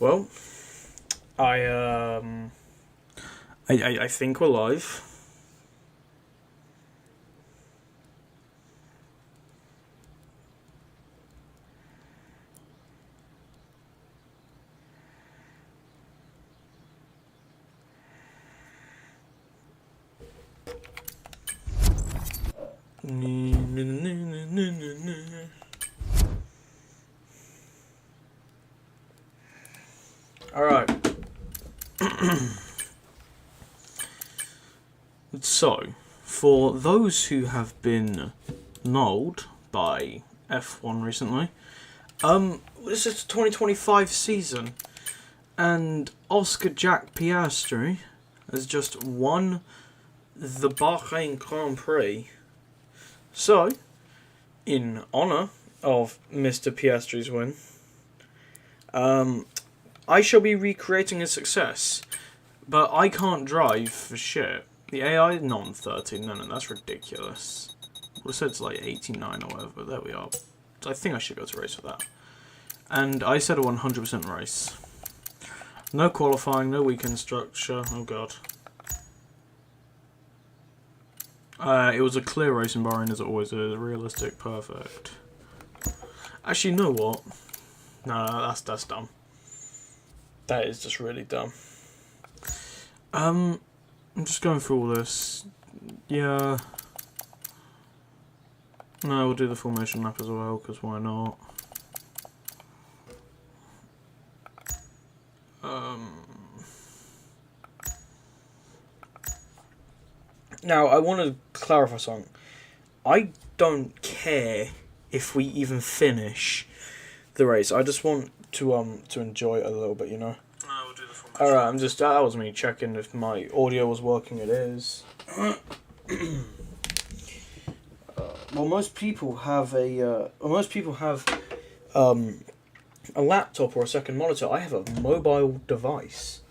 Well, I think we're live. Alright. So, for those who have been nulled by F1 recently, this is the 2025 season, and Oscar Piastri has just won the Bahrain Grand Prix. So, in honour of Mr. Piastri's win, I shall be recreating his success, but I can't drive for shit. The AI is not on 13, no, that's ridiculous. Well, it said it's like 89 or whatever, but there we are. So I think I should go to race for that. And I said a 100% race. No qualifying, no weekend structure, oh god. It was a clear race in Bahrain as it always is, realistic, perfect. Actually, you know what? No, that's dumb. That is just really dumb. I'm just going through all this. Yeah. No, we'll do the formation map as well, because why not? Now, I want to clarify something. I don't care if we even finish the race. I just want to enjoy it a little bit, you know. We'll do the formation. Alright, that was me checking if my audio was working. It is. Well, most people have a laptop or a second monitor. I have a mobile device.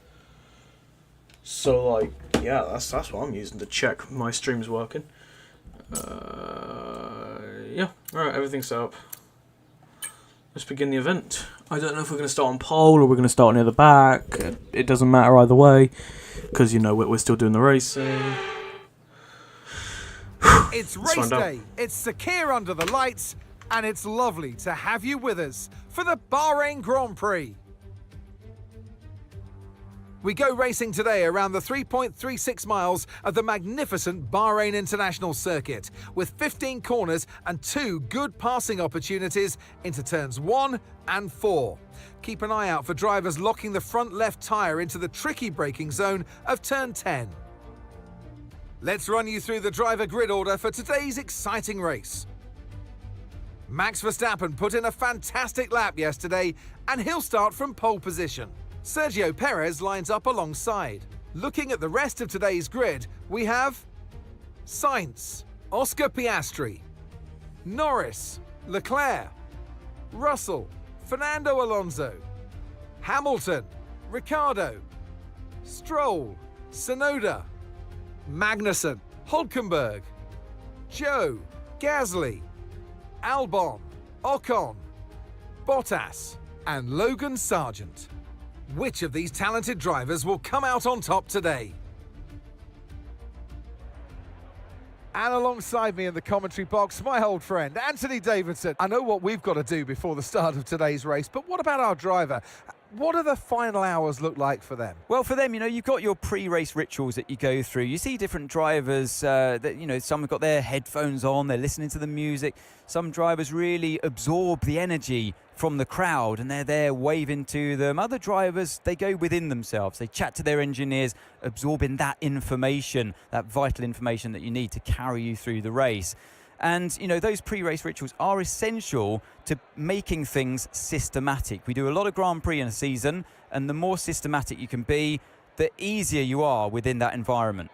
So, like, yeah, that's what I'm using to check my stream's working. Yeah, alright, everything's set up. Let's begin the event. I don't know if we're going to start on pole or we're going to start near the back. It doesn't matter either way, because, you know, we're still doing the racing. It's race day, it's secure under the lights, and it's lovely to have you with us for the Bahrain Grand Prix. We go racing today around the 3.36 miles of the magnificent Bahrain International Circuit, with 15 corners and 2 good passing opportunities into turns 1 and 4. Keep an eye out for drivers locking the front left tyre into the tricky braking zone of turn 10. Let's run you through the driver grid order for today's exciting race. Max Verstappen put in a fantastic lap yesterday, and he'll start from pole position. Sergio Perez lines up alongside. Looking at the rest of today's grid, we have Sainz, Oscar Piastri, Norris, Leclerc, Russell, Fernando Alonso, Hamilton, Ricciardo, Stroll, Tsunoda, Magnussen, Hülkenberg, Joe, Gasly, Albon, Ocon, Bottas, and Logan Sargent. Which of these talented drivers will come out on top today? And alongside me in the commentary box, my old friend, Anthony Davidson. I know what we've got to do before the start of today's race, but what about our driver? What do the final hours look like for them? Well, for them, you know, you've got your pre-race rituals that you go through. You see different drivers that, you know, some have got their headphones on, they're listening to the music. Some drivers really absorb the energy from the crowd and they're there waving to them. Other drivers, they go within themselves. They chat to their engineers, absorbing that information, that vital information that you need to carry you through the race. And, you know, those pre-race rituals are essential to making things systematic. We do a lot of Grand Prix in a season, and the more systematic you can be, the easier you are within that environment.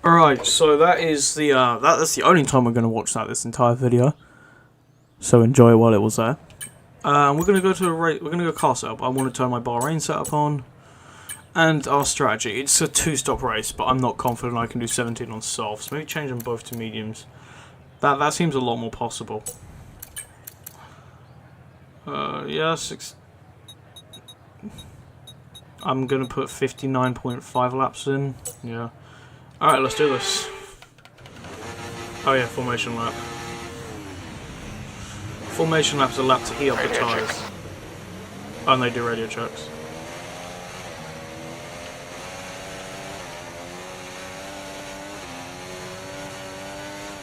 Alright, so that is that's the only time we're going to watch this entire video. So enjoy it while it was there. We're going to go to we're going to go car setup. I want to turn my Bahrain setup on. And our strategy, it's a 2-stop race, but I'm not confident I can do 17 on softs. Maybe change them both to mediums. That seems a lot more possible. Yeah, I'm gonna put 59.5 laps in. Yeah. Alright, let's do this. Oh yeah, formation lap. Formation lap's a lap to heat up the tyres. Oh, and they do radio checks.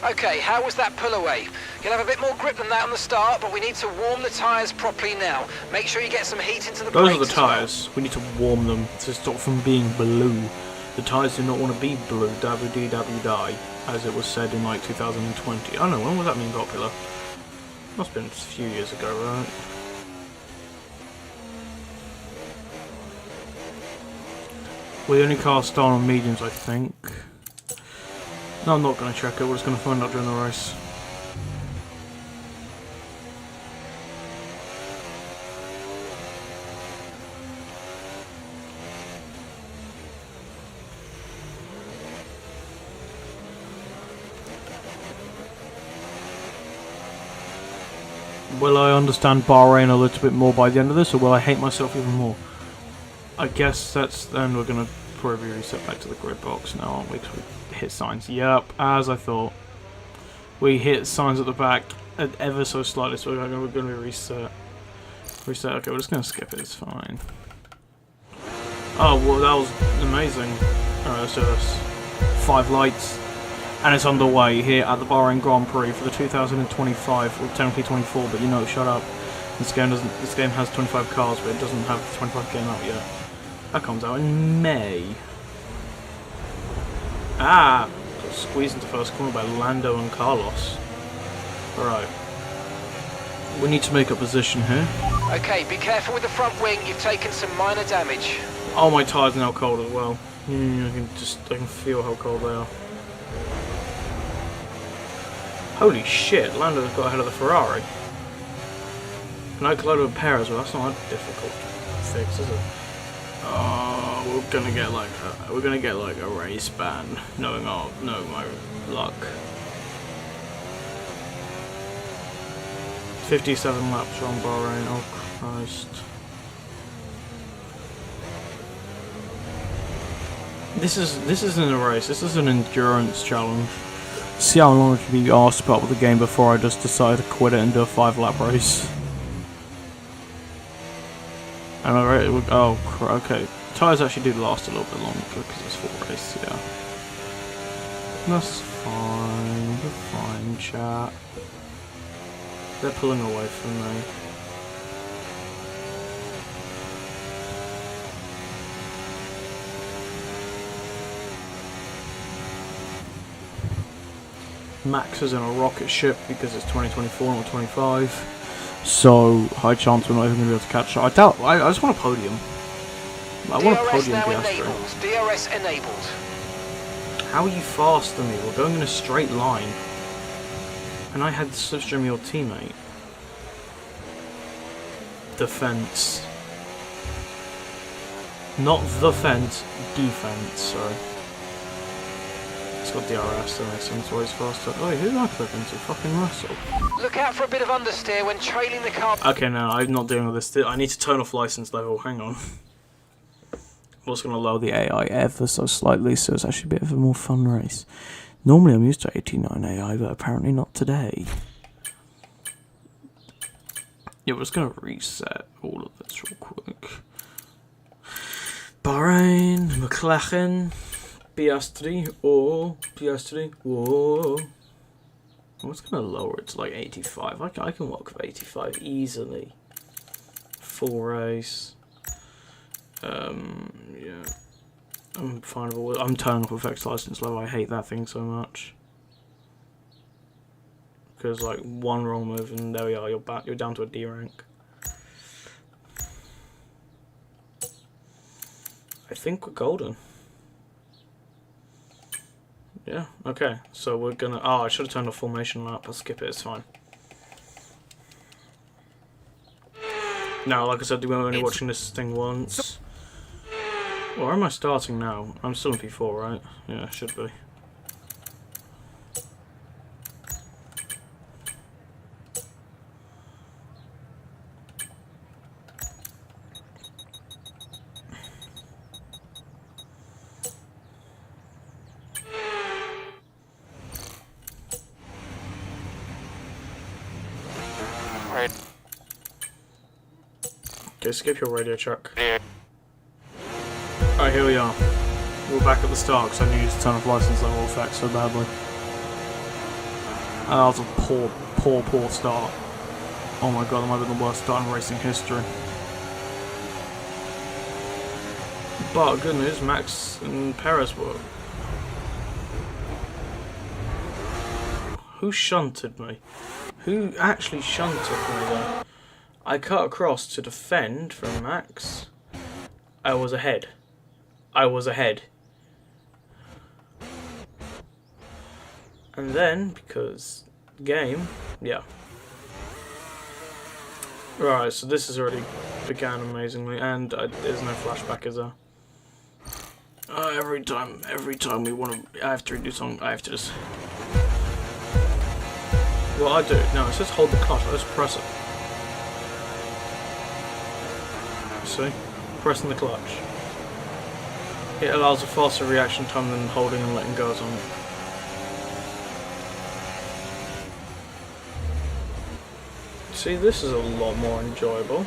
Okay, how was that pull away? You'll have a bit more grip than that on the start, but we need to warm the tyres properly now. Make sure you get some heat into the brakes. Those are the tyres. We need to warm them to stop from being blue. The tyres do not want to be blue, WDW, as it was said in like 2020. I don't know, when was that meme popular? Must have been a few years ago, right? We're the only car starting on mediums, I think. No, I'm not going to check it, we're just going to find out during the race. Will I understand Bahrain a little bit more by the end of this, or will I hate myself even more? I guess that's then we're going to probably reset back to the grid box now, aren't we? 'Cause we hit signs. Yep, as I thought. We hit signs at the back ever so slightly, so we're going to reset. Reset, okay, we're just going to skip it, it's fine. Oh, well, that was amazing. Alright, let's do this. 5 lights. And it's underway here at the Bahrain Grand Prix for the 2025, or technically 24, but you know, shut up. This game has 25 cars, but it doesn't have the 25 game out yet. That comes out in May. Ah! Got squeezed into first corner by Lando and Carlos. Alright. We need to make a position here. Okay, be careful with the front wing, you've taken some minor damage. Oh, my tyres are now cold as well. I can feel how cold they are. Holy shit, Lando's got ahead of the Ferrari. And I collided with Perez, well that's not a difficult fix, is it? Oh, we're gonna get like a race ban, knowing my luck. 57 laps on Bahrain, oh Christ. This isn't a race, this is an endurance challenge. See how long I can be asked about with the game before I just decide to quit it and do a 5-lap race. And okay. Tyres actually do last a little bit longer because it's full race, yeah. That's fine, we're fine, chat. They're pulling away from me. Max is in a rocket ship because it's 2024 not 25, so high chance we're not even going to be able to catch up. I just want a podium. I want a podium Piastri. DRS enabled. How are you faster than me? We're going in a straight line. And I had slipstream your teammate. Defense. Not the fence, defense, sorry. It's got DRS, that makes sense why he's faster. Oh, who did I clip into? Fucking Russell. Look out for a bit of understeer when trailing the car. Okay, no, I'm not dealing with this. I need to turn off license level, hang on. I'm also going to lower the AI ever so slightly, so it's actually a bit of a more fun race. Normally I'm used to 89 AI, but apparently not today. Yeah, we're just going to reset all of this real quick. Bahrain, McLaren, Piastri, whoa. I was going to lower it to like 85. I can work with 85 easily. Full race. Yeah. I'm fine with it. I'm turning off effects license level. I hate that thing so much. Because like one wrong move and there we are. You're back. You're down to a D rank. I think we're golden. Yeah. Okay. So we're gonna. Oh, I should have turned off formation lap. I'll skip it. It's fine. Now, like I said, we're only watching this thing once. Where am I starting now? I'm still in P4, right? Yeah, should be. Okay, skip your radio check. Alright, here we are. We're back at the start because I used a ton of license level effects so badly. That was a poor start. Oh my god, that might have been the worst start in racing history. But good news, Max and Perez were. Who shunted me? Who actually shunted me there? I cut across to defend from Max. I was ahead. And then, because game, yeah. Right, so this has already began amazingly, and there's no flashback, is there? Every time we want to, I have to redo something, I have to just... What I do, no, it's just hold the clutch, I just press it. See? Pressing the clutch. It allows a faster reaction time than holding and letting go of something. See, this is a lot more enjoyable.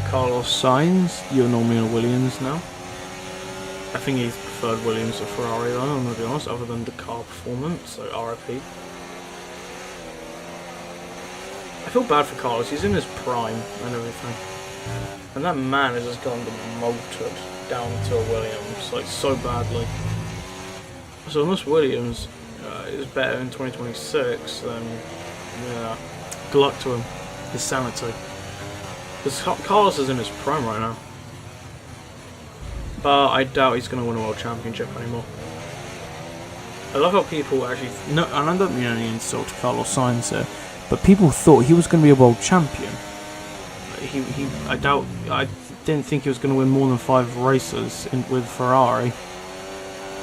Carlos Sainz, you're normally in a Williams now. I think he's preferred Williams to Ferrari though, I'm gonna be honest, other than the car performance, so RIP. I feel bad for Carlos, he's in his prime and everything. And that man has just gone demoted down to a Williams, like so badly. So unless Williams is better in 2026, then yeah, good luck to him, his sanity. Because Carlos is in his prime right now. But I doubt he's going to win a world championship anymore. I love how people actually, no, and I don't mean any insult to Carlos Sainz here, but people thought he was going to be a world champion. I didn't think he was going to win more than 5 races with Ferrari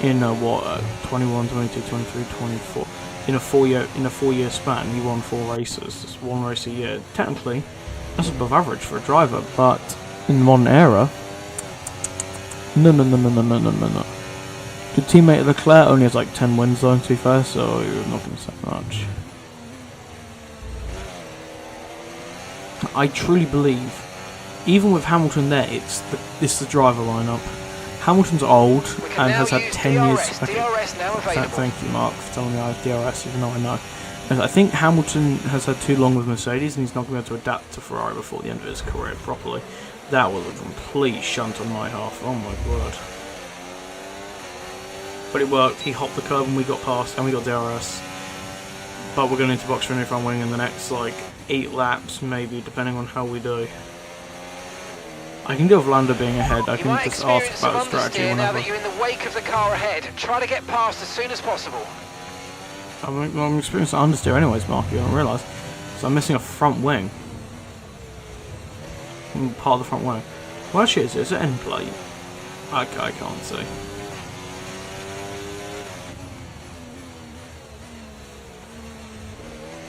in 21, 22, 23, 24. In a 4-year span, he won 4 races. Just 1 race a year. Technically, that's above average for a driver, but in the modern era, no. Your teammate Leclerc only has like 10 wins though, to be fair, so you're not going to say much. I truly believe, even with Hamilton there, it's the driver lineup. Hamilton's old and has had 10 years. Thank you, Mark, for telling me I have DRS, even though I know. I think Hamilton has had too long with Mercedes, and he's not going to be able to adapt to Ferrari before the end of his career properly. That was a complete shunt on my half. Oh my word! But it worked. He hopped the curb, and we got past, and we got DRS. But we're going into box for front wing in the next like 8 laps, maybe, depending on how we do. I can go with Lando being ahead. I can just ask about the strategy whenever. Now that you're in the wake of the car ahead, try to get past as soon as possible. I'm experiencing understeer anyways, Mark. You don't realise. So I'm missing a front wing. Part of the front wing. Well, actually, is it end plate? I can't see.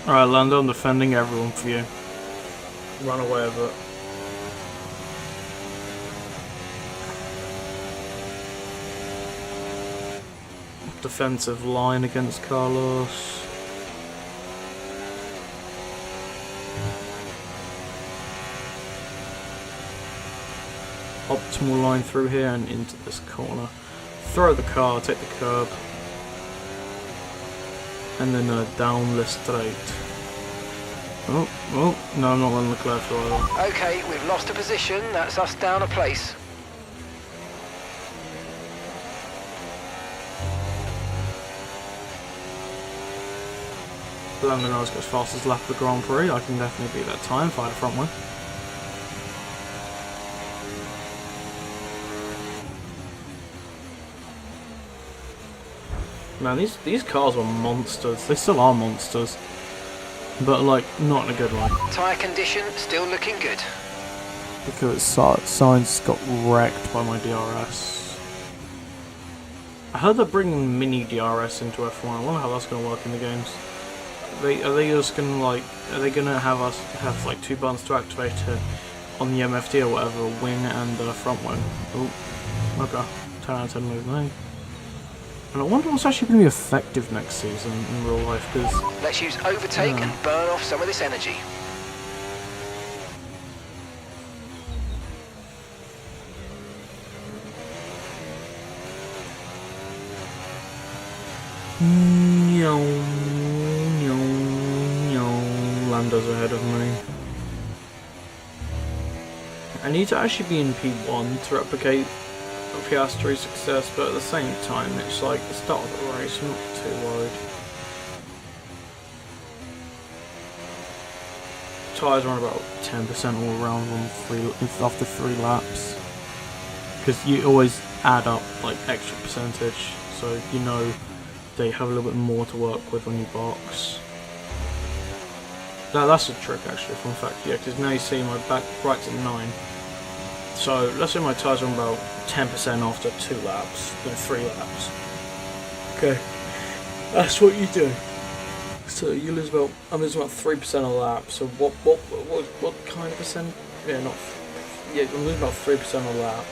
Alright, Lando, I'm defending everyone for you. Run away with it. Defensive line against Carlos. Optimal line through here and into this corner. Throw the car, take the curb. And then down the straight. Oh, no, I'm not letting Leclerc through either. Okay, we've lost a position, that's us down a place. Lando Norris goes fastest lap of the Grand Prix. I can definitely beat that time if I had a front wing. Man, these cars were monsters. They still are monsters. But, like, not in a good way. Tyre condition still looking good. Because Sainz got wrecked by my DRS. I heard they're bringing mini DRS into F1. I wonder how that's going to work in the games. Are they just going to, like, are they going to have us have, like, 2 buttons to activate it on the MFD or whatever, wing and front wing? Oh, okay. 10 out of 10 move, mate. And I wonder what's actually going to be effective next season in real life, because... Let's use overtake and burn off some of this energy. Lando's ahead of me. I need to actually be in P1 to replicate Piastris Success, but at the same time, it's like the start of the race, I'm not too worried. Tyres are on about 10% all around after 3 laps. Because you always add up like extra percentage, so you know they have a little bit more to work with when you box. That's a trick actually, fun fact, yeah, because now you see my back right's at 9. So let's say my tyres are on about 10% after 2 laps, then 3 laps. Okay, that's what you do. So you lose about, I'm losing about 3% a lap. So what kind of percent? Yeah, I'm losing about 3% a lap.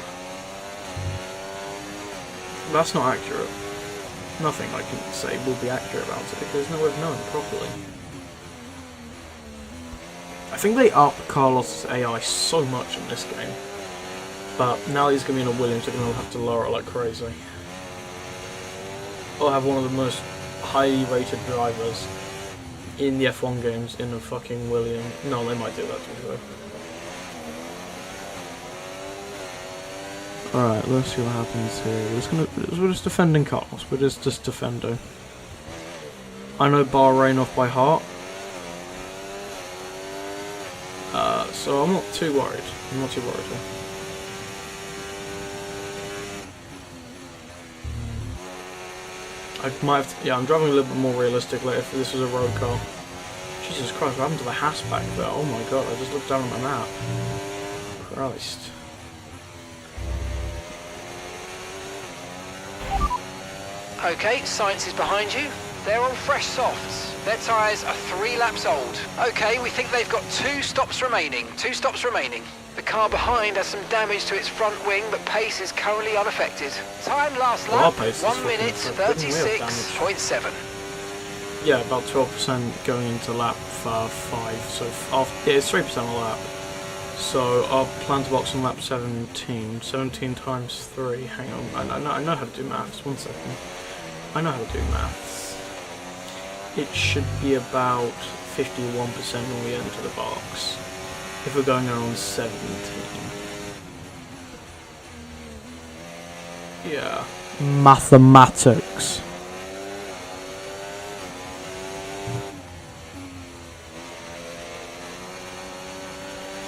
That's not accurate. Nothing I can say will be accurate about it because there's no way of knowing properly. I think they upped Carlos's AI so much in this game, but now he's going to be in a Williams, they're going to have to lower it like crazy. I'll have one of the most highly rated drivers in the F1 games in a fucking Williams. No, they might do that to me though. Alright, let's see what happens here. We're just defending Carlos. We're just defending. I know Bahrain off by heart. So I'm not too worried. I'm not too worried here. I might have to, yeah, I'm driving a little bit more realistic later if this was a road car. Jesus Christ, what happened to the hatchback there? Oh my god, I just looked down at my map. Christ. Okay, Science is behind you. They're on fresh softs. Their tyres are 3 laps old. Okay, we think they've got 2 stops remaining. 2 stops remaining. The car behind has some damage to its front wing, but pace is currently unaffected. Time last lap, 1 minute 36.7. Yeah, about 12% going into lap 5. So yeah, it's 3% a lap. So I'll plan to box on lap 17. 17 times 3. Hang on, I know how to do maths. 1 second. I know how to do maths. It should be about 51% when we enter the box. If we're going around 17. Yeah. Mathematics.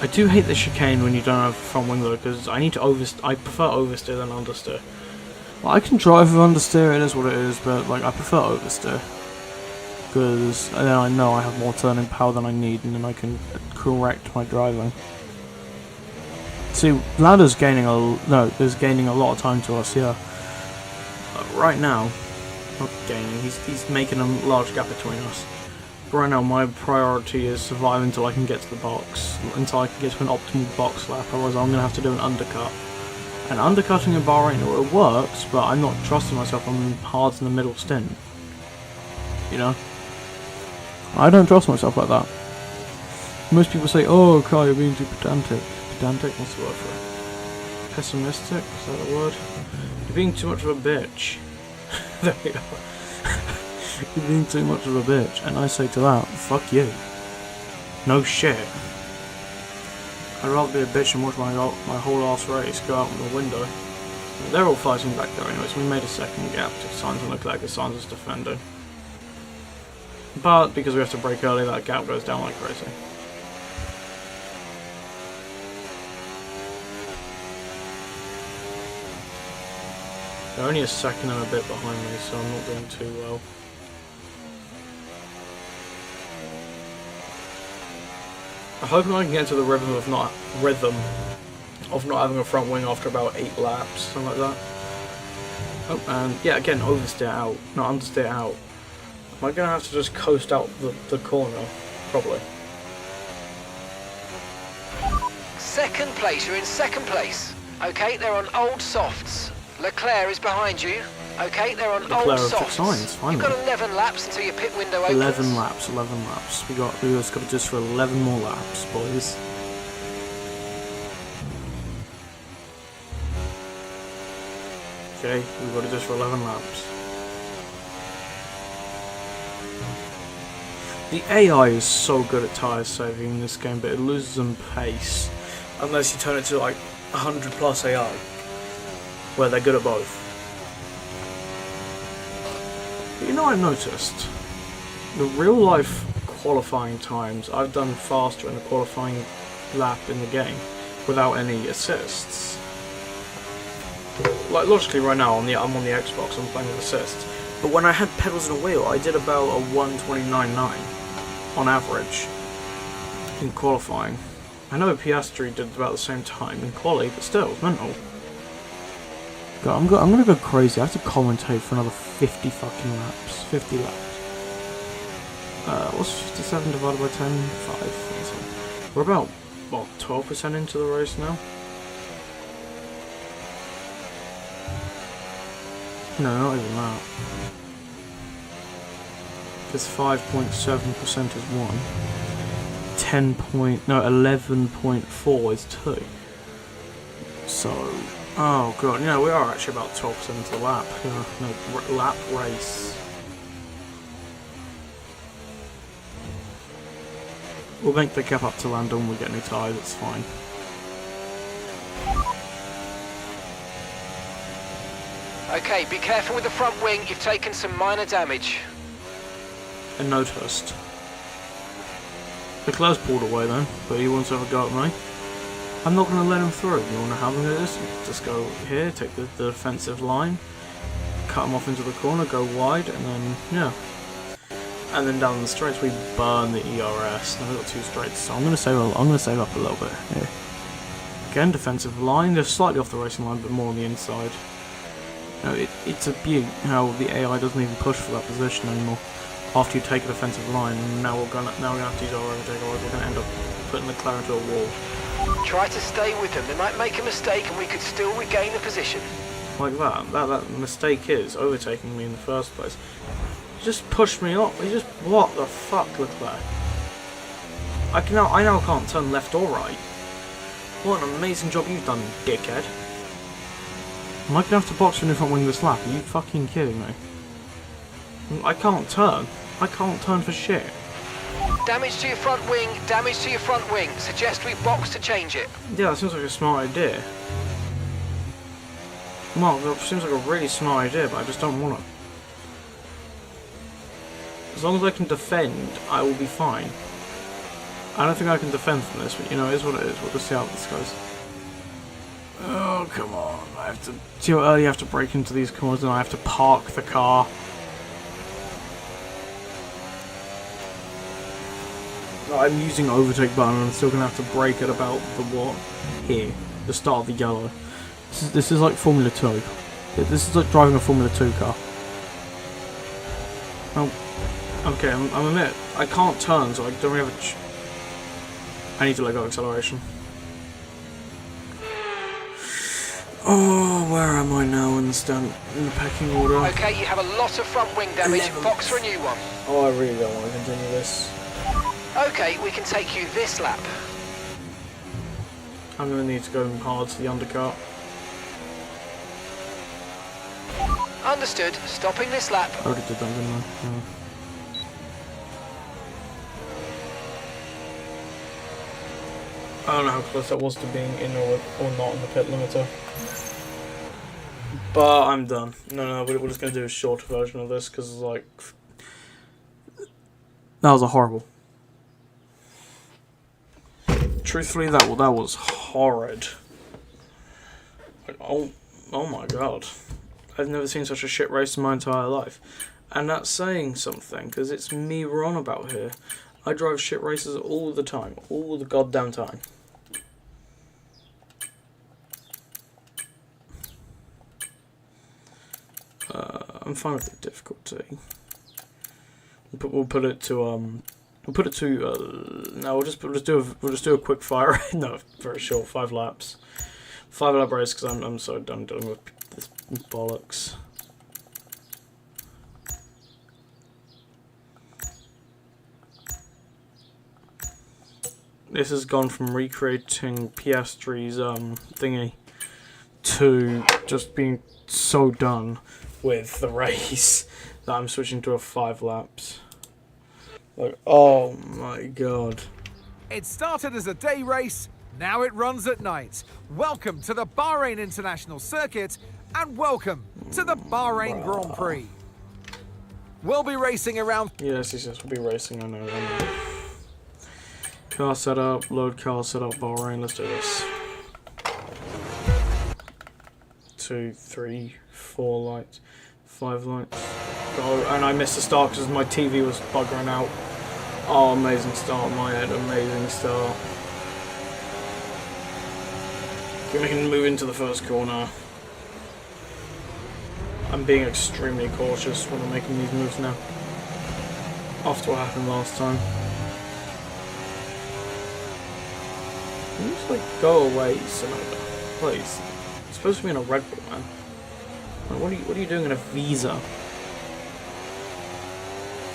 I do hate the chicane when you don't have front wing though, because I need to I prefer oversteer than understeer. Well, I can drive with understeer, it is what it is, but like I prefer oversteer. Because then I know I have more turning power than I need, and then I can correct my driving. See, Ladder's gaining is gaining a lot of time to us, yeah. Right now, not gaining, he's making a large gap between us. But right now, my priority is survive until I can get to the box, until I can get to an optimal box lap, otherwise I'm going to have to do an undercut. And undercutting in Bahrain, it works, but I'm not trusting myself on hards in the middle stint. You know? I don't trust myself like that. Most people say, oh, Kyle, you're being too pedantic. Pedantic? What's the word for it? Pessimistic? Is that a word? You're being too much of a bitch. There we go. You're being too much of a bitch. And I say to that, fuck you. No shit. I'd rather be a bitch and watch my whole ass race go out the window. They're all fighting back there anyway, so we made a second gap to Sainz and Leclerc as Sainz is defending. But because we have to brake early, that gap goes down like crazy. They're only a second and a bit behind me, so I'm not doing too well. I hope I can get into the rhythm of not having a front wing after about 8 laps, something like that. Oh, and yeah, again, oversteer out, not understeer out. Am I going to have to just coast out the corner? Probably. Second place, you're in second place. Okay, they're on old softs. Leclerc is behind you. Okay, they're on old Declarative softs. signs, finally. You've got 11 laps until your pit window opens. 11 laps, 11 laps. We just got to do this for 11 more laps, boys. Okay, we've got to do this for 11 laps. The AI is so good at tyre saving in this game, but it loses in pace unless you turn it to like 100 plus AI, where they're good at both. But you know, I noticed the real life qualifying times I've done faster in a qualifying lap in the game without any assists. Like logically, right now I'm on the Xbox, I'm playing with assists. But when I had pedals and a wheel, I did about a 1:29.9 on average in qualifying. I know Piastri did about the same time in quali, but still, it's mental. God, I'm gonna go crazy. I have to commentate for another 50 fucking laps. 50 laps. What's 57 divided by 10? 5. We're about, what, 12% into the race now? No, not even that. Because 5.7% is 1. 11.4 is 2. So, oh god, you know, we are actually about 12% into the lap. Lap race. We'll make the gap up to Lando when we get new tyres, it's fine. Okay, be careful with the front wing, you've taken some minor damage. A noticed. Leclerc's pulled away then, but he wants to have a go at me. I'm not going to let him through. You want to have him at this? Just go here, take the defensive line, cut him off into the corner, go wide, and then, yeah. And then down the straights we burn the ERS. Now we've got 2 straights, so I'm going to save up a little bit here. Again, defensive line. They're slightly off the racing line, but more on the inside. You know, it's a beaut how the AI doesn't even push for that position anymore. After you take a defensive line, now we're gonna have to use our overtake, or we're gonna end up putting the McLaren into a wall. Try to stay with them. They might make a mistake, and we could still regain the position. Like that. That mistake is overtaking me in the first place. He just pushed me up. He just, what the fuck, Leclerc? I now can't turn left or right. What an amazing job you've done, dickhead. Am I gonna have to box in the front wing this lap? Are you fucking kidding me? I can't turn. I can't turn for shit. Damage to your front wing, damage to your front wing. Suggest we box to change it. Yeah, that seems like a smart idea. Well, that seems like a really smart idea, but I just don't want it. As long as I can defend, I will be fine. I don't think I can defend from this, but you know, it is what it is. We'll just see how this goes. Oh, come on. I have to... See how early I have to break into these corners, and I have to park the car. I'm using overtake button and I'm still going to have to brake at about the what? Here. The start of the yellow. This is like Formula 2. This is like driving a Formula 2 car. Oh, okay, I'm a minute. I can't turn, so I don't really have a... I need to let go of acceleration. Oh, where am I now in the pecking order? Okay, you have a lot of front wing damage. Box for a new one. Oh, I really don't want to continue this. Okay, we can take you this lap. I'm going to need to go hard to the undercut. Understood. Stopping this lap. I already did that, didn't I? Yeah. I don't know how close that was to being in or not in the pit limiter. But I'm done. No, we're just going to do a shorter version of this because, like, that was a horrible. Truthfully, that was horrid. Like, oh my god. I've never seen such a shit race in my entire life. And that's saying something, because it's me we're on about here. I drive shit races all the time. All the goddamn time. I'm fine with the difficulty. We'll put it to no, we'll just do a quick fire. No, very short, 5 laps, 5 lap race because I'm so done dealing with this bollocks. This has gone from recreating Piastris thingy to just being so done with the race that I'm switching to a 5 laps. Like, oh my god. It started as a day race, now it runs at night. Welcome to the Bahrain International Circuit, and welcome to the Bahrain Grand Prix. We'll be racing around... Yes, we'll be racing, I know. Car setup, load car setup, Bahrain, let's do this. 2, 3, 4 lights, 5 lights. Go, and I missed the start because my TV was buggering out. Oh, amazing start, my head, amazing start. We can move into the first corner. I'm being extremely cautious when I'm making these moves now. After what happened last time. Can you just like go away, Sonoda? Please. You're supposed to be in a Red Bull, man. Like, what are you doing in a Visa?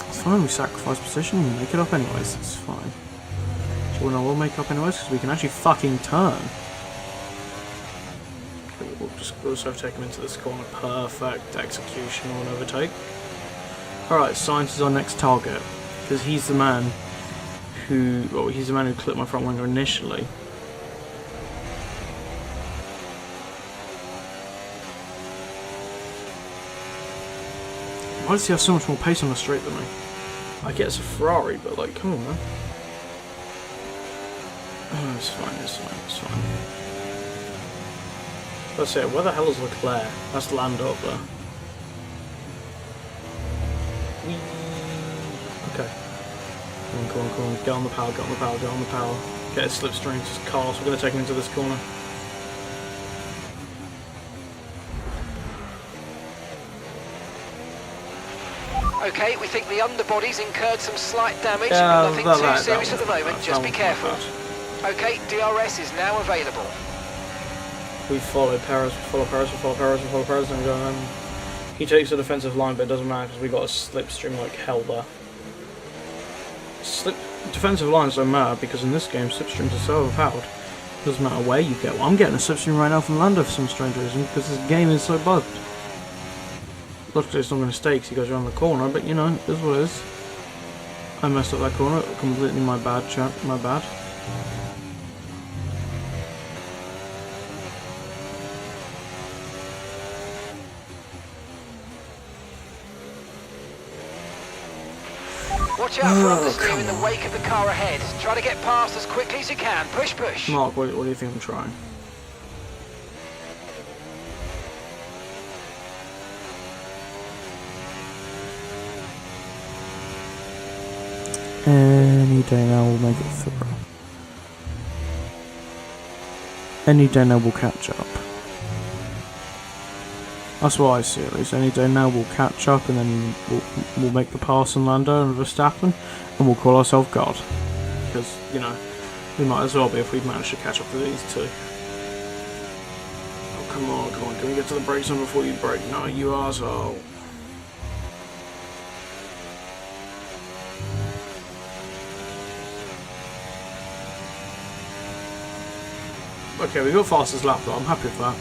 It's fine, we sacrifice position, we make it up anyways, it's fine. So we'll make up anyways because we can actually fucking turn. We'll just also take him into this corner. Perfect execution on overtake. Alright, Science is our next target. Because he's the man who... Well, he's the man who clipped my front wing initially. Why does he have so much more pace on the straight than me? I get it's a Ferrari, but like, come on, man. Oh, it's fine, it's fine, it's fine. Let's see, where the hell is Leclerc? That's Lando up there. Whee. Okay. Come on. Get on the power, get on the power, get on the power. Get his slipstream, just cars. We're going to take him into this corner. Okay, we think the underbody's incurred some slight damage, but nothing too serious at the moment. Just be careful. Okay, DRS is now available. We follow Perez, we follow Perez, and go. He takes the defensive line, but it doesn't matter because we got a slipstream like hell there. Defensive lines don't matter because in this game, slipstreams are so overpowered. Doesn't matter where you get one. I'm getting a slipstream right now from Lando for some strange reason because this game is so bugged. Luckily, it's not going to stay because he goes around the corner, but you know, it is what it is. I messed up that corner, completely my bad, chat, my bad. Watch out for understeer in the wake of the car ahead. Try to get past as quickly as you can. Push, push. Mark, what do you think I'm trying? Any day now we'll make it through. Any day now we'll catch up. That's what I see at least. Any day now we'll catch up and then we'll make the pass on Lando and Verstappen and we'll call ourselves God. Because, you know, we might as well be if we manage to catch up to these two. Oh, come on. Can we get to the brake zone before you brake? No, you arsehole. Okay, we got fastest lap though, I'm happy with that.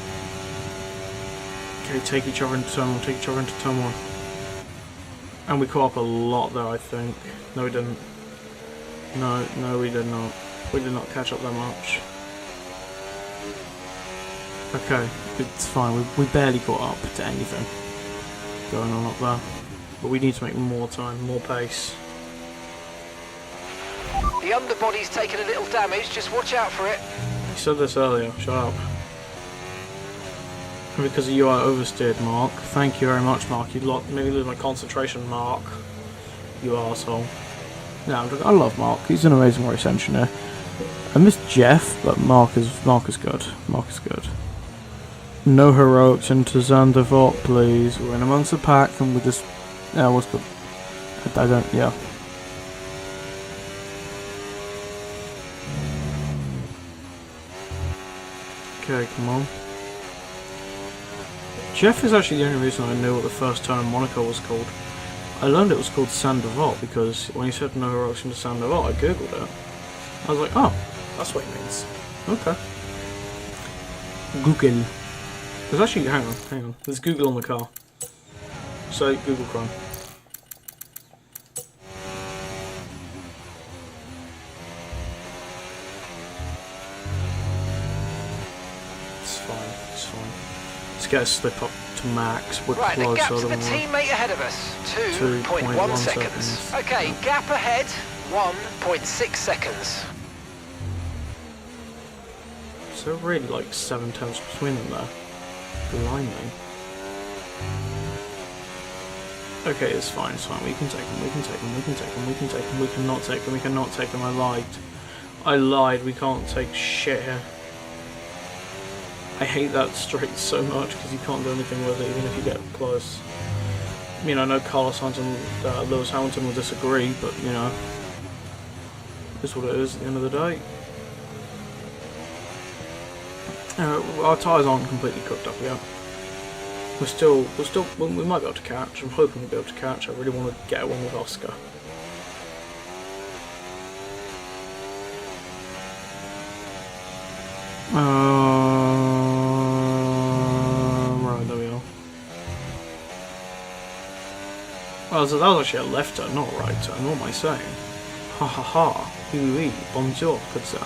Okay, take each other into turn 1. And we caught up a lot there, I think. No, we didn't. No, we did not. We did not catch up that much. Okay, it's fine. We barely caught up to anything going on up there. But we need to make more time, more pace. The underbody's taken a little damage, just watch out for it. You said this earlier, shut up. Because of you I oversteered, Mark. Thank you very much, Mark. You'd maybe lose my concentration, Mark. You arsehole. No, I love Mark. He's an amazing race engineer. I miss Jeff, but Mark is good. Mark is good. No heroics into Zandvoort, please. We're in amongst the pack and we just... Yeah, what's the... I don't... Yeah. Okay, come on. Jeff is actually the only reason I knew what the first turn in Monaco was called. I learned it was called Zandvoort because when he said no heroics into Zandvoort, I googled it. I was like, oh, that's what it means. Okay. Google. There's actually, hang on. There's Google on the car. So, Google Chrome. It's fine. Let's get a slip up to max. We're Right, the gap closer to the than teammate ahead of us, 2.1 2.1 seconds. seconds. Okay, gap ahead, 1.6 seconds. So really like 7 tenths between them there. Blimey. Okay, it's fine. We can take them, we cannot take them, I lied, we can't take shit here. I hate that straight so much because you can't do anything with it even if you get close. I mean, I know Carlos Sainz and Lewis Hamilton will disagree, but you know, it's what it is at the end of the day. Our tyres aren't completely cooked up yet. We might be able to catch. I'm hoping we'll be able to catch. I really want to get a win with Oscar. Right, there we are. Well, so that was actually a left turn, not a right turn. What am I saying? Ha ha ha. Oui, bonjour, good sir.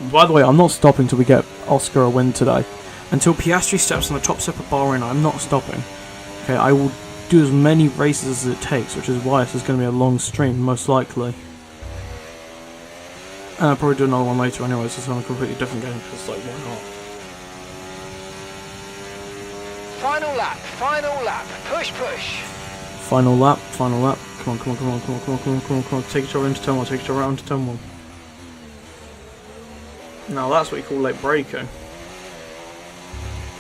By the way, I'm not stopping till we get Oscar a win today. Until Piastri steps on the top step of Bahrain, I'm not stopping. Okay, I will do as many races as it takes, which is why this is going to be a long stream, most likely. And I'll probably do another one later anyway, so it's on a completely different game, because, like, why not? Final lap, push. Final lap. Come on. Take each other into turn 1, Now that's what you call late braking.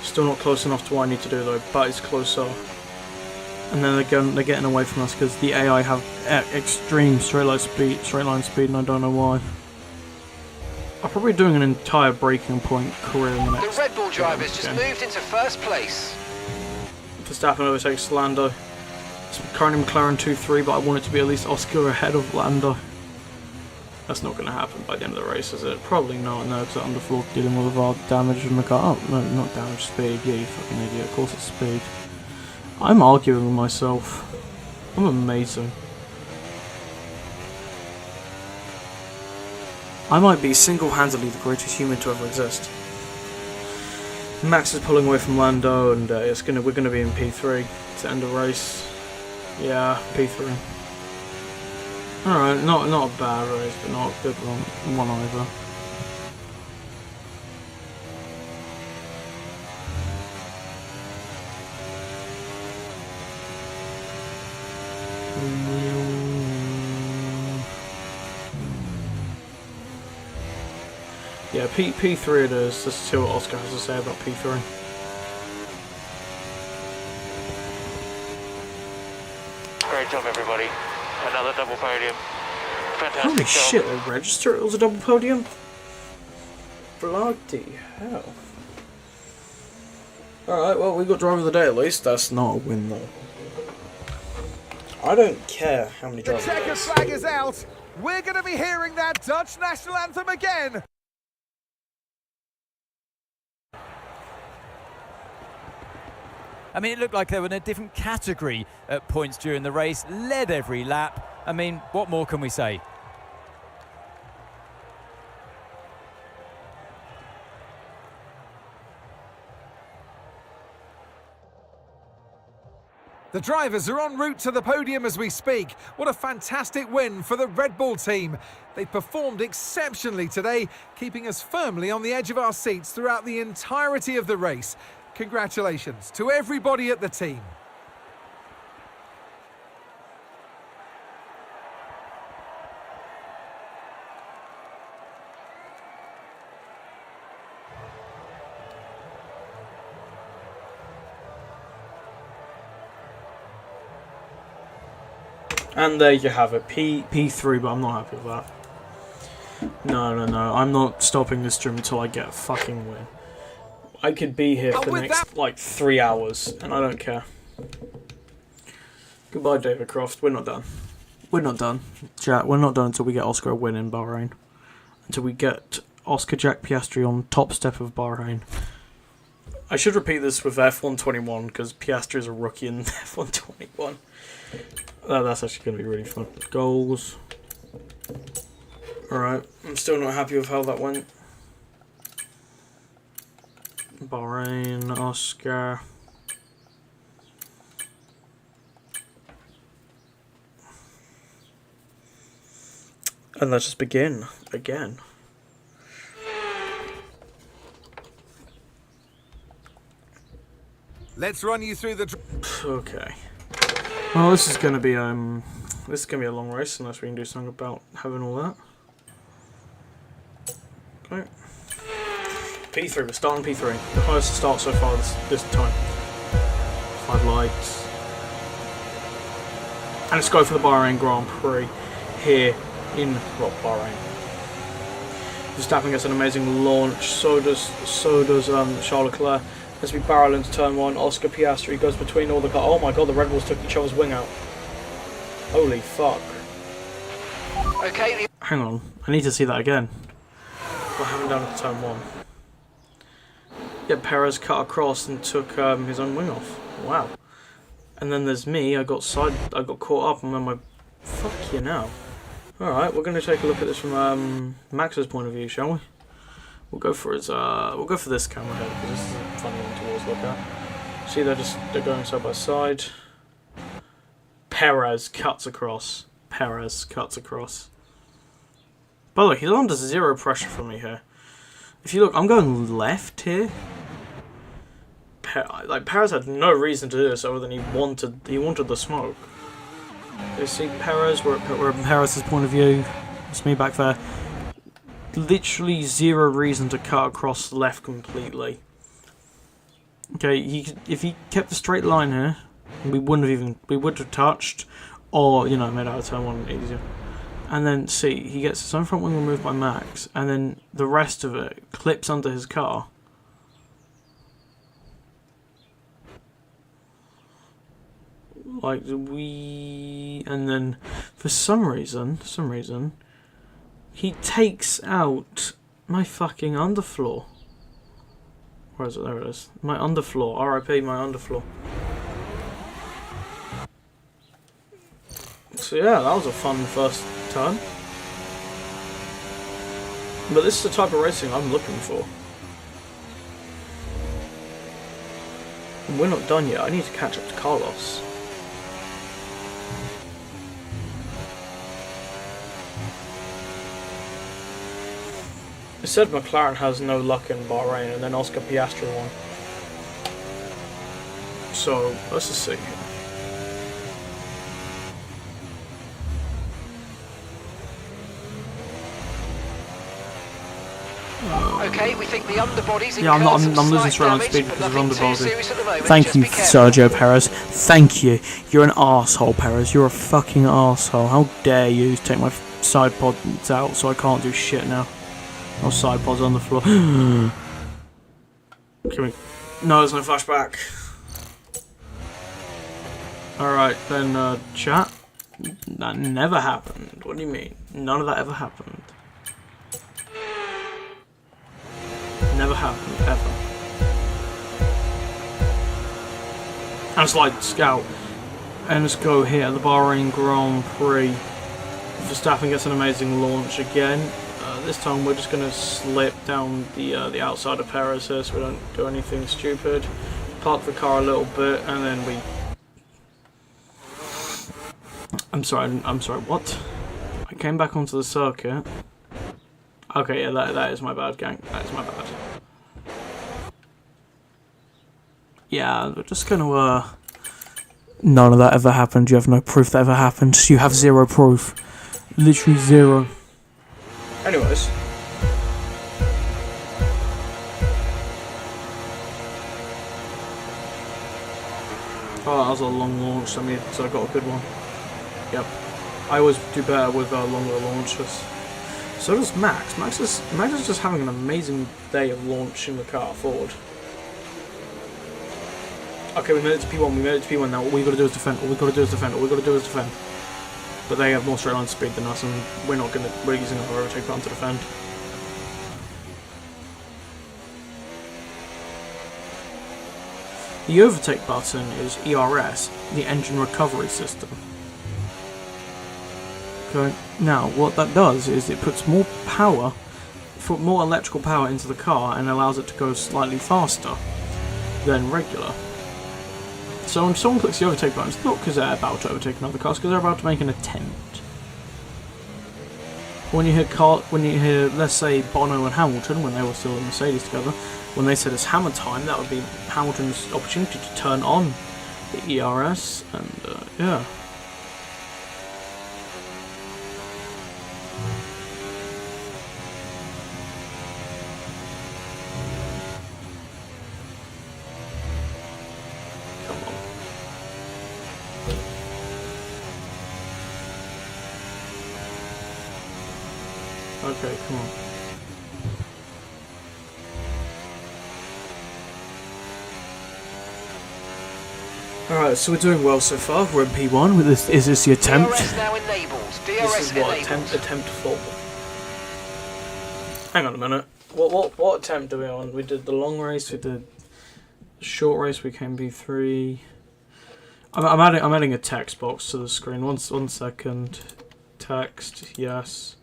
Still not close enough to what I need to do though, but it's closer. And then they're getting away from us because the AI have extreme straight line speed, and I don't know why. I'm probably doing an entire breaking point career in the next. The Red Bull drivers just moved into first place. Verstappen overtakes Lando. It's currently McLaren 2-3, but I want it to be at least Oscar ahead of Lando. That's not going to happen by the end of the race, is it? Probably not, no, because I'm the floor dealing with our damage in the car. Oh, no, not damage, speed. Yeah, you fucking idiot. Of course it's speed. I'm arguing with myself. I'm amazing. I might be single-handedly the greatest human to ever exist. Max is pulling away from Lando, and we're gonna be in P3 to end the race. Yeah, P3. Alright, not a bad race, but not a good one either. Yeah, P3 it is. Let's see what Oscar has to say about P3. Great job, everybody. Another double podium. Fantastic Holy job. shit, they registered it was a double podium? Bloody hell. Alright, well, we got driver of the day at least. That's not a win, though. I don't care how many The drivers checker flag is out. We're going to be hearing that Dutch national anthem again. I mean, it looked like they were in a different category at points during the race, led every lap. I mean, what more can we say? The drivers are en route to the podium as we speak. What a fantastic win for the Red Bull team. They performed exceptionally today, keeping us firmly on the edge of our seats throughout the entirety of the race. Congratulations to everybody at the team. And there you have it, P3, but I'm not happy with that. No, I'm not stopping this stream until I get a fucking win. I could be here for the next, like, 3 hours, and I don't care. Goodbye, David Croft, we're not done. We're not done, chat. We're not done until we get Oscar a win in Bahrain. Until we get Oscar Jack Piastri on top step of Bahrain. I should repeat this with F121 because Piastri is a rookie in F121. That's actually going to be really fun. Goals. Alright, I'm still not happy with how that went. Bahrain, Oscar. And let's just begin again. Let's run you through the... Okay. Well, this is gonna be a long race unless we can do something about having all that. Okay. P3. We're starting P3. The highest start so far this time. 5 lights. And let's go for the Bahrain Grand Prix here in Bahrain. Verstappen gets an amazing launch. So does Charles Leclerc. As we barrel into turn 1, Oscar Piastri goes between all the cars. Oh my god, the Red Bulls took each other's wing out. Holy fuck. Okay. Hang on, I need to see that again. What happened down at turn 1? Yeah, Perez cut across and took his own wing off. Wow. And then there's me. I got caught up, and then my fuck you now. All right, we're gonna take a look at this from Max's point of view, shall we? We'll go for his. We'll go for this camera head because this is a funny one to always look at. See, they're going side by side. Perez cuts across. Perez cuts across. By the way, he's under zero pressure from me here. If you look, I'm going left here. Perez had no reason to do this other than he wanted the smoke. You see Perez, we're at Perez's point of view. It's me back there. Literally zero reason to cut across left completely. Okay, if he kept a straight line here, we would have touched, or made our turn 1 easier. And then see, he gets his own front wing removed by Max, and then the rest of it clips under his car. And then for some reason, he takes out my fucking underfloor. Where is it? There it is. My underfloor. R.I.P. my underfloor. So yeah, that was a fun first turn. But this is the type of racing I'm looking for. And we're not done yet. I need to catch up to Carlos. It said McLaren has no luck in Bahrain, and then Oscar Piastri won. So, let's just see. Okay, we think the underbody's yeah, I'm losing surround speed because of underbody. Thank you, Sergio Perez. Thank you. You're an arsehole, Perez. You're a fucking arsehole. How dare you take my side pods out so I can't do shit now. No side pods on the floor. Can we... No, there's no flashback. Alright, then, chat. That never happened. What do you mean? None of that ever happened. Never happened, ever. And it's like Scout. And let's go here, the Bahrain Grand Prix. Verstappen gets an amazing launch again. This time we're just going to slip down the outside of Perez here so we don't do anything stupid. Park the car a little bit and then we... I'm sorry, what? I came back onto the circuit. Okay, yeah, that is my bad, gang. That is my bad. Yeah, we're just going to... None of that ever happened. You have no proof that ever happened. You have zero proof. Literally zero. Anyways. Oh, that was a long launch, so I got a good one. Yep. I always do better with longer launches. So does Max. Max is just having an amazing day of launching the car forward. Okay, we made it to P1. We made it to P1 now. All we gotta do is defend. All we gotta do is defend. All we gotta do is defend. but they have more straight line speed than us, and we're using our overtake button to defend. The overtake button is ERS, the engine recovery system. Okay, now what that does is it puts more electrical power into the car and allows it to go slightly faster than regular. So when someone clicks the overtake button, it's not because they're about to overtake another car, it's because they're about to make an attempt. When you hear, let's say, Bono and Hamilton, when they were still in Mercedes together, when they said it's hammer time, that would be Hamilton's opportunity to turn on the ERS, and yeah. Come on. Okay, come on. Alright, so we're doing well so far. We're in P1. Is this the attempt? DRS now enabled. DRS This is what enabled. attempt 4. Hang on a minute. What attempt are we on? We did the long race. We did the short race. We came B3. I'm adding a text box to the screen. One second. Text. Yes.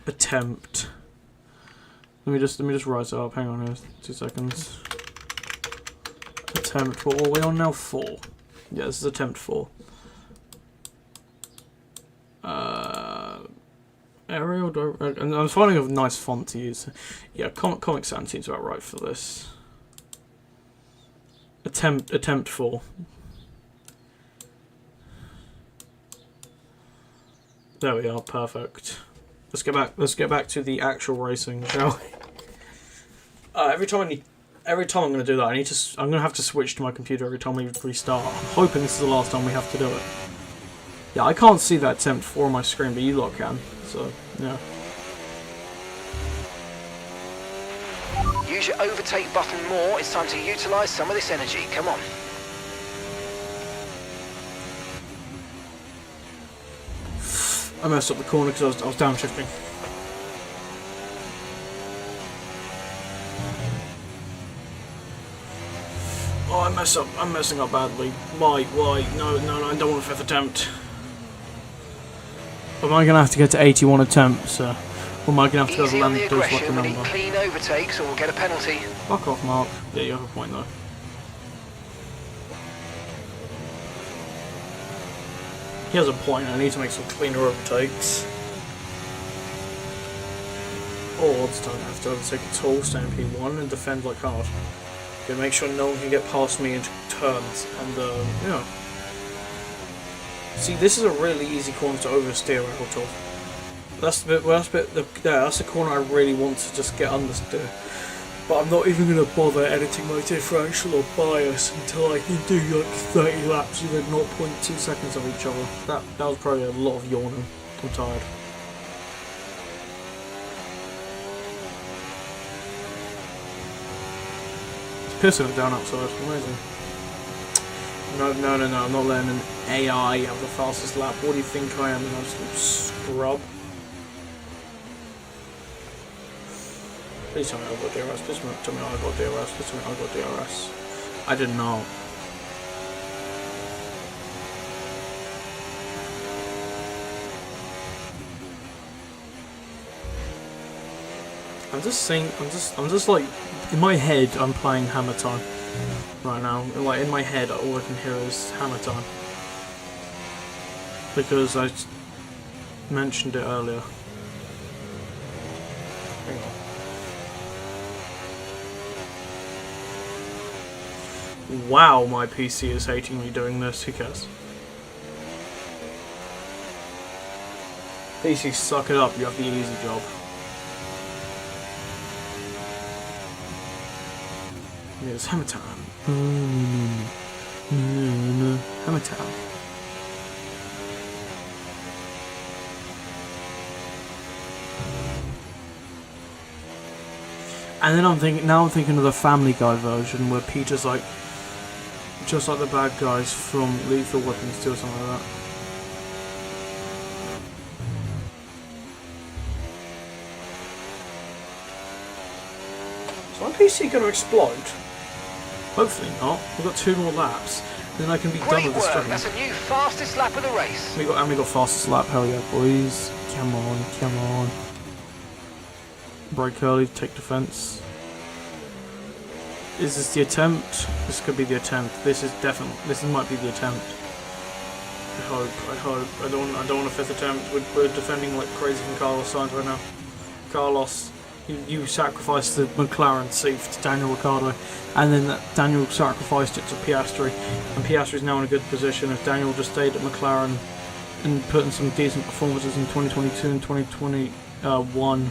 Attempt. Let me just write it up. Hang on here. 2 seconds. Attempt. What are we on now? 4. Yeah, this is attempt 4. Arial. And I'm finding a nice font to use. Yeah, Comic Sans seems about right for this. Attempt 4. There we are. Perfect. Let's get back to the actual racing, shall we? Every time I'm going to do that, I'm going to have to switch to my computer every time we restart. I'm hoping this is the last time we have to do it. Yeah, I can't see that attempt 4 on my screen, but you lot can. So, yeah. Use your overtake button more. It's time to utilise some of this energy. Come on. I messed up the corner because I was downshifting. Oh, I'm messing up badly. Why? No, I don't want a 5th attempt. Am I going to have to get to 81 attempts? Or am I going to have to go to Easy on the land those lucky aggression. We need number? clean overtakes or we'll get a penalty. Fuck off, Mark. Yeah, you have a point though. He has a point. I need to make some cleaner overtakes. Or I'll just don't have to overtake at all, stay in P1 and defend like hard. Okay, make sure no one can get past me into turns, and yeah. See, this is a really easy corner to oversteer out of. That's the corner I really want to just get understeer. But I'm not even going to bother editing my differential or bias until I can do like 30 laps within 0.2 seconds of each other. That was probably a lot of yawning. I'm tired. It's pissing it down outside. Amazing. No, I'm not letting an AI have the fastest lap. What do you think I am, an absolute scrub? Please tell me I got DRS. Please tell me I got DRS. Please tell me I got DRS. I didn't know. I'm just like, in my head, I'm playing Hammer Time right now. Like, in my head, all I can hear is Hammer Time. Because I mentioned it earlier. Hang on. Wow, my PC is hating me doing this. Who cares? PC, suck it up. You have the easy job. It's Hammer Time. Hammer Time. And then I'm thinking of the Family Guy version where Peter's like just like the bad guys from Lethal Weapons 2 or something like that. Is my PC going to explode? Hopefully not. We've got 2 more laps, then I can be done Great with this work. stream. That's a new fastest lap of the race. We got fastest lap. Hell yeah, boys! Come on, come on. Break early, take defense. Is this the attempt? This could be the attempt. This is definitely. This might be the attempt. I hope. I hope. I don't want a 5th attempt. We're defending like crazy from Carlos Sainz right now. Carlos, you sacrificed the McLaren seat to Daniel Ricciardo, and then Daniel sacrificed it to Piastri, and Piastri is now in a good position. If Daniel just stayed at McLaren and put in some decent performances in 2022 and 2021.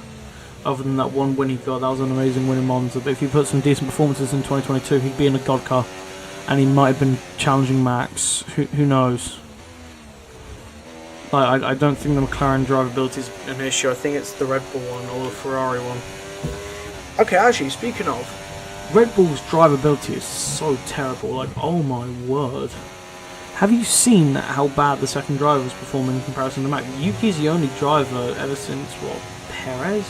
Other than that one win he got, that was an amazing win in Monza. But if he put some decent performances in 2022, he'd be in a God car, and he might have been challenging Max. Who knows? Like, I don't think the McLaren drivability is an issue. I think it's the Red Bull one or the Ferrari one. Okay, actually, speaking of, Red Bull's drivability is so terrible. Like, oh my word! Have you seen how bad the second driver is performing in comparison to Max? Yuki's the only driver ever since what, Perez?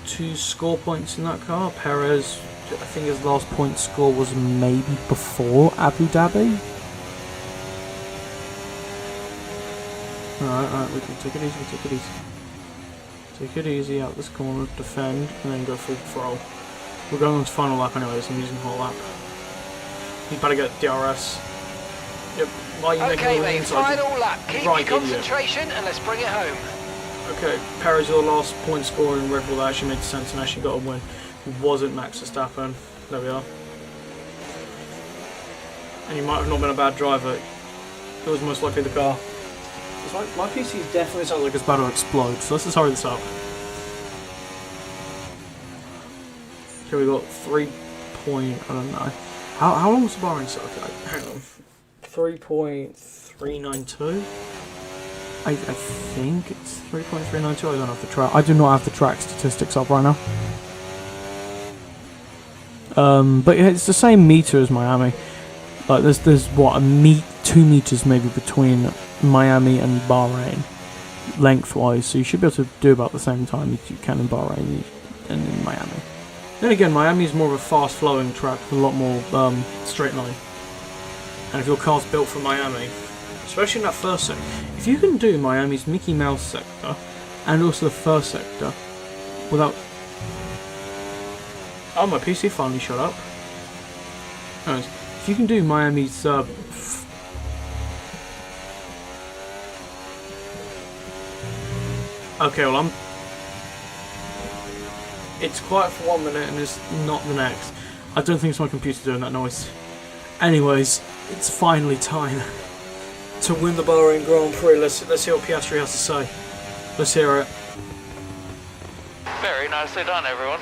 To score points in that car. Perez, I think his last point score was maybe before Abu Dhabi. Alright, we can take it easy, take it easy. Take it easy out this corner, defend, and then go full throttle. We're going on to final lap anyway, so I'm using whole lap. You better get DRS. Yep, why are you making Okay, all the mate, inside? final lap. Keep Right, your idiot. concentration and let's bring it home. Okay, Perez, your last point scorer in Red Bull that actually made sense and actually got a win. Wasn't Max Verstappen. There we are. And he might have not been a bad driver. It was most likely the car. My PC definitely sounds like it's about to explode, so let's just hurry this up. Okay, we got 3 point, I don't know. How long was the Bahrain circuit? Hang on. 3.392? I think it's 3.392. I don't have the track. I do not have the track statistics up right now. But yeah, it's the same meter as Miami. Like there's what 2 meters maybe between Miami and Bahrain, lengthwise. So you should be able to do about the same time as you can in Bahrain and in Miami. Then again, Miami is more of a fast-flowing track with a lot more straight line. And if your car's built for Miami, especially in that first sector, if you can do Miami's Mickey Mouse sector and also the first sector without... Oh, my PC finally shut up. Anyways, if you can do Miami's... Okay, well it's quiet for 1 minute and it's not the next. I don't think it's my computer doing that noise. Anyways, it's finally time to win the Bahrain Grand Prix. Let's hear what Piastri has to say. Let's hear it. Very nicely done, everyone.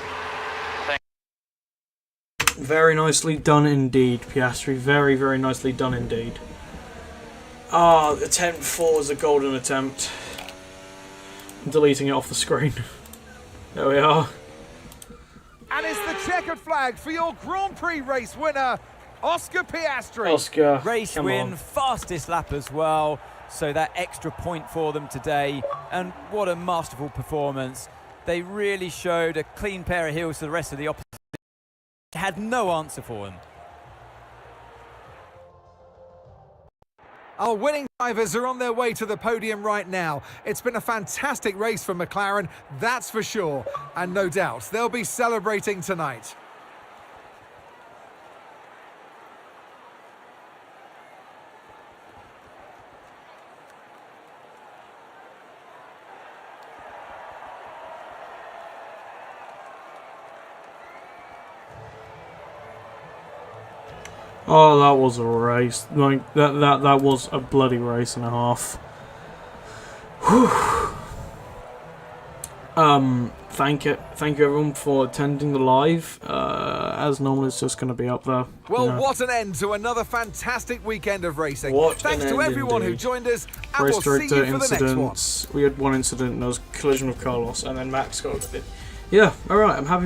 Very nicely done indeed, Piastri. Very, very nicely done indeed. Ah, attempt 4 was a golden attempt. I'm deleting it off the screen. There we are. And it's the checkered flag for your Grand Prix race winner, Oscar Piastri. Oscar, Race come win, on. fastest lap as well. So that extra point for them today. And what a masterful performance. They really showed a clean pair of heels to the rest of the opposition. Had no answer for them. Our winning drivers are on their way to the podium right now. It's been a fantastic race for McLaren, that's for sure. And no doubt, they'll be celebrating tonight. Oh, that was a race. Like that was a bloody race and a half. Whew. Thank you everyone for attending the live. As normal, it's just going to be up there. Well, you know. what an end to another fantastic weekend of racing. What Thanks an to end everyone who indeed. joined us, and Race we'll see you director for the next one. incidents. We had one incident, and there was a collision with Carlos, and then Max got it. Yeah, alright, I'm happy.